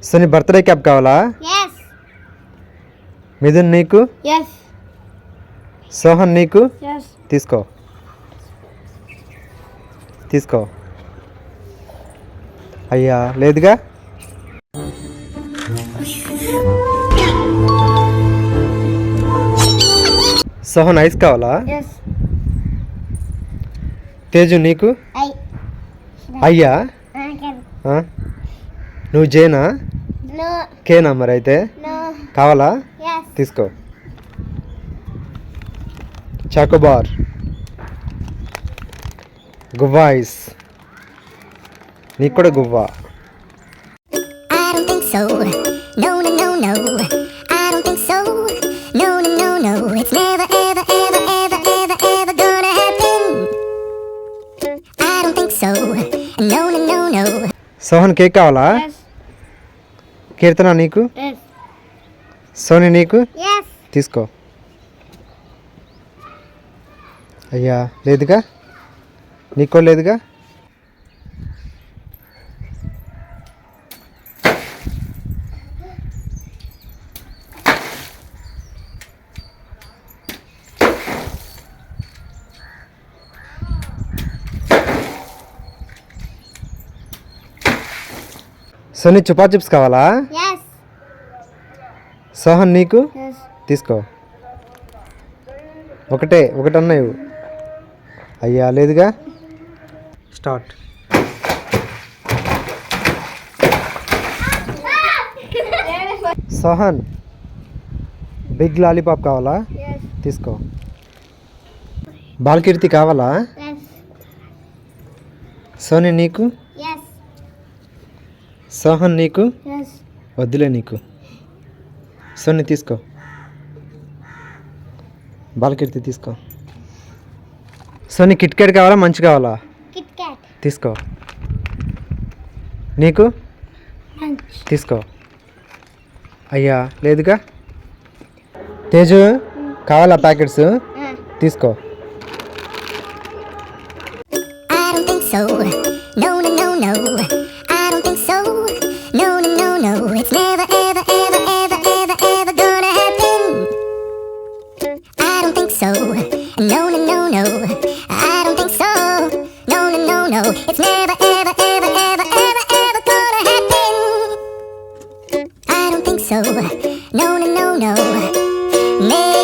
Sony birthday cap కావాలా? మిథున్ నీకు? సోహన్ నీకు? తీసుకో తీసుకో. అయ్యా లేదుగా. సోహన్ ఐస్ కావాలా? తేజు నీకు? అయ్యా నువ్వు జేనా? కేనా మరి అయితే కావాలా? తీసుకో. చాకోబార్, గువ్వా ఐస్ నీకు కూడా గువ్వా. సోహన్ కేక్ కావాలా? కీర్తన నీకు? సోని నీకు? తీసుకో. అయ్యా లేదుగా. నీకో లేదుగా. సోని చుపా చిప్స్ కావాలా? సోహన్ నీకు? తీసుకో. ఒకటన్నా ఇవ్వు. అయ్యా లేదుగా. స్టార్ట్. సోహన్ బిగ్ లాలీపాప్ కావాలా? తీసుకో. బాలకీర్తి కావాలా? సోని నీకు? సోహన్ నీకు? వద్దులే నీకు. సోని తీసుకో. బాలకీర్తి తీసుకో. సోని కిట్ క్యాట్ కావాలా? మంచి కావాలా? తీసుకో. నీకు? తీసుకో. అయ్యా లేదుగా. తేజు కావాలా ప్యాకెట్స్? తీసుకో. It's never, ever, ever, ever, ever, ever gonna happen. I don't think so. No, no, no, no.